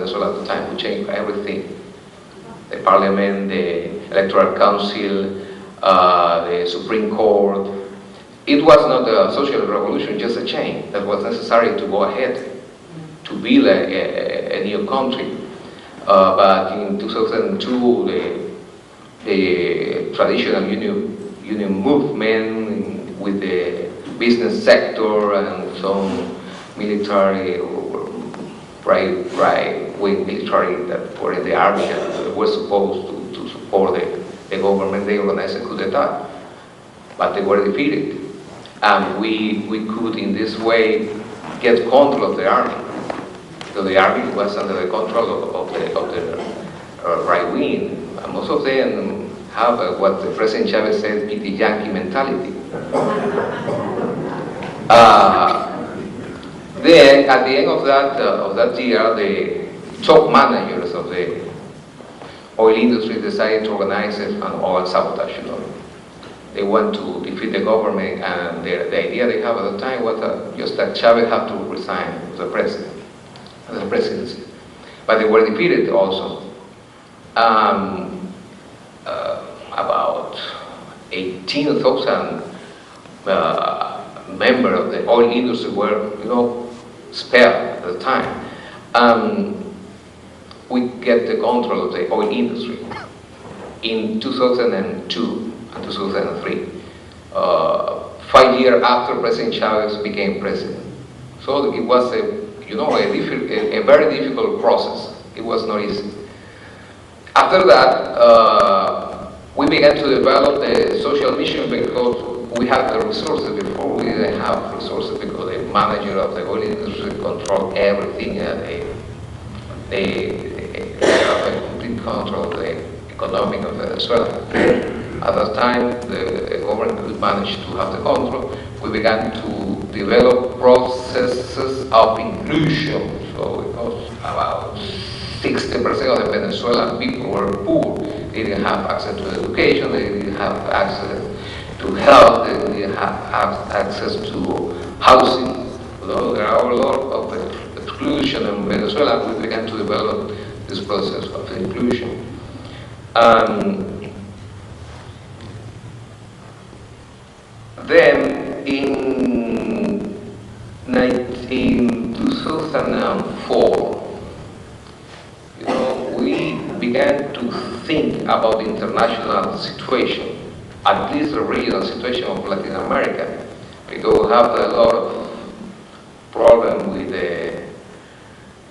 Venezuela at the time, who changed everything. The parliament, the electoral council, the Supreme Court. It was not a social revolution, just a change that was necessary to go ahead, to build a new country. But in 2002, the traditional union movement with the business sector and some military or right-wing military that were in the army and were supposed to support the government, they organized a coup d'etat, but they were defeated. And we could, in this way, get control of the army. So the army was under the control of the right wing. And most of them have what the President Chavez said, the Yankee mentality. Then, at the end of that year, the top managers of the oil industry decided to organize an oil sabotage. They want to defeat the government, and the idea they have at the time was just that Chavez had to resign as the presidency. But they were defeated also. About 18,000 members of the oil industry were, spared at the time. We get the control of the oil industry in 2002. And 2003, 5 years after President Chavez became president. So it was a very difficult process. It was not easy. After that, we began to develop the social mission because we had the resources. Before we didn't have resources because the manager of the oil industry controlled everything. They have a complete control of the economy of Venezuela. At that time, the government could manage to have the control. We began to develop processes of inclusion. So because about 60% of the Venezuelan people were poor. They didn't have access to education, they didn't have access to health, they didn't have access to housing. There are a lot of exclusion in Venezuela. We began to develop this process of inclusion. Then in 2004, we began to think about the international situation, at least the regional situation of Latin America, because we have a lot of problem with the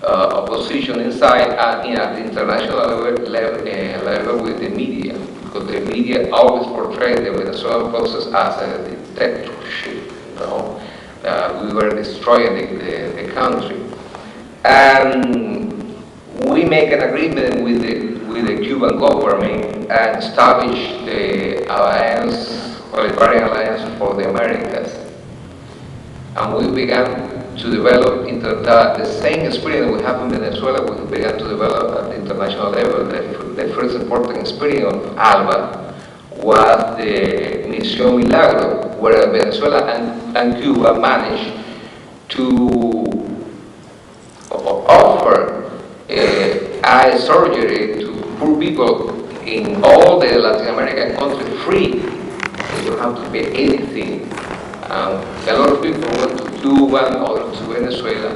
opposition inside and at the international level with the media. Because the media always portrayed the Venezuelan process as a dictatorship. We were destroying the country, and we make an agreement with the Cuban government and establish the alliance, Bolivarian Alliance for the Americas, and we began to develop the same experience we have in Venezuela. We began to develop at the international level. The first important experience of ALBA was the Mission Milagro, where Venezuela and Cuba managed to offer eye surgery to poor people in all the Latin American countries free. You don't have to pay anything. A lot of people went to Cuba or to Venezuela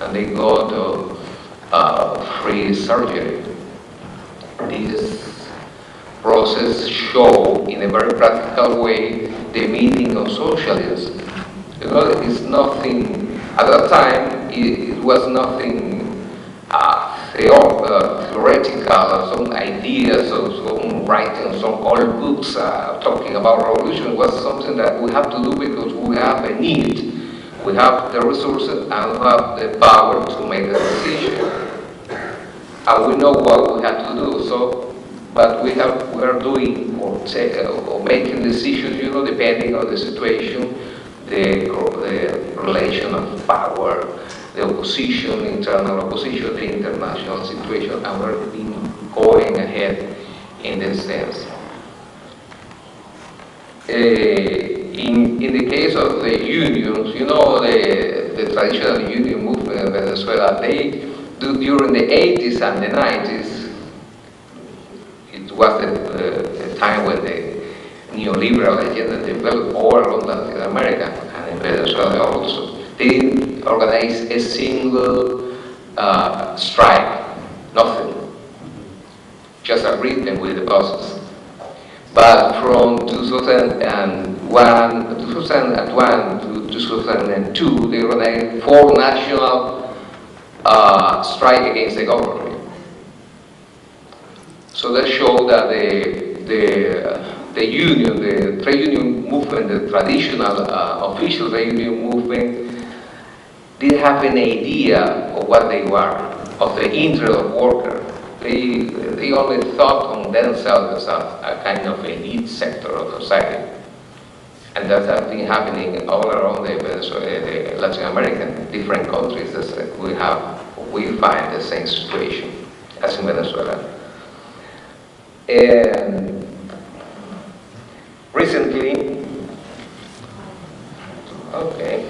and they got free surgery. This process showed in a very practical way the meaning of socialism. It's nothing, at that time, it was nothing theoretical, some ideas, or some writing, some old books talking about revolution. It was something that we have to do because we have a need. We have the resources and we have the power to make a decision. And we know what we have to do. So, but we are doing or making decisions, depending on the situation, the relation of power, the opposition, internal opposition, the international situation, and we're going ahead in this sense. In the case of the unions, the traditional union movement in Venezuela, they during the 80s and the 90s, it was the time when the neoliberal agenda developed all around Latin America and in Venezuela also. They didn't organize a single strike, nothing, just agreement with the bosses. But from 2001 to 2002, they organized 4 national strike against the government. So that showed that the union, the trade union movement, the traditional official trade union movement, didn't have an idea of what they were, of the interest of workers. They only thought on themselves as a kind of elite sector of society. And that has been happening all around the Latin American, different countries. We find the same situation as in Venezuela. And recently, okay.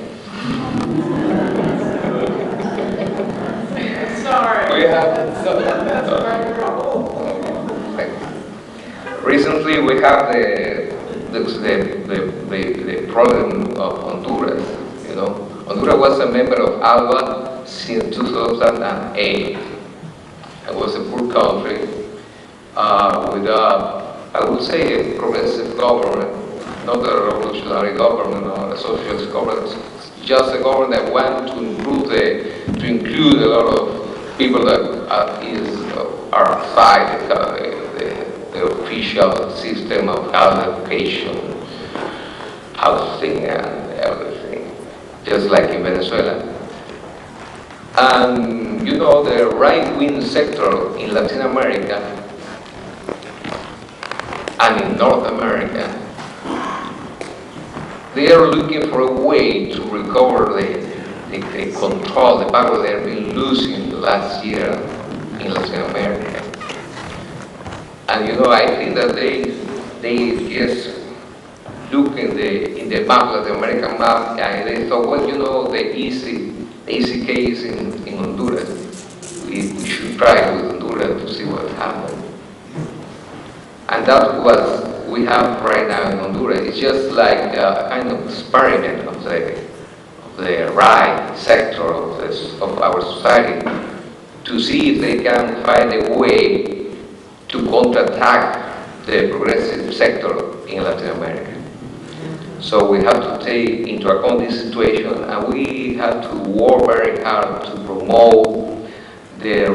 Sorry. We have recently we have the problem of Honduras. You know, Honduras was a member of ALBA since 2008. It was a poor country with I would say a progressive government, not a revolutionary government or a socialist government, just a government that wanted to improve to include a lot of people that are outside the official system of education, housing, and everything, just like in Venezuela. And you know, the right-wing sector in Latin America and in North America, they are looking for a way to recover the control, the power they have been losing the last year in Latin America. And you know, I think that they just look in the map, Latin American map, and they thought, well, you know, the easy case in Honduras. We should try with Honduras to see what happens. And that's what we have right now in Honduras. It's just like a kind of experiment of the right sector of our society to see if they can find a way to counterattack the progressive sector in Latin America. So we have to take into account this situation, and we have to work very hard to promote the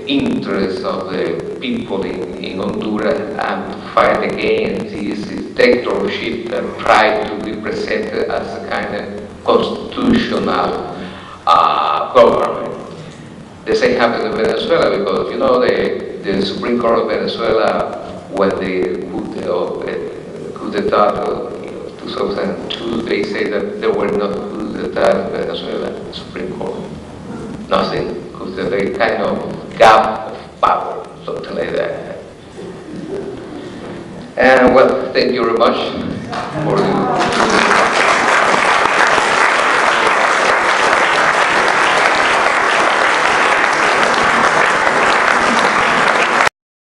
interests of the people in Honduras and to fight against this dictatorship that tried to be presented as a kind of constitutional government. The same happened in Venezuela, because you know the Supreme Court of Venezuela, when they coup d'etat in 2002, they say that there were no coup d'etat in Venezuela, the Supreme Court. Nothing, because they kind of gap of power, something like that. And well, thank you very much for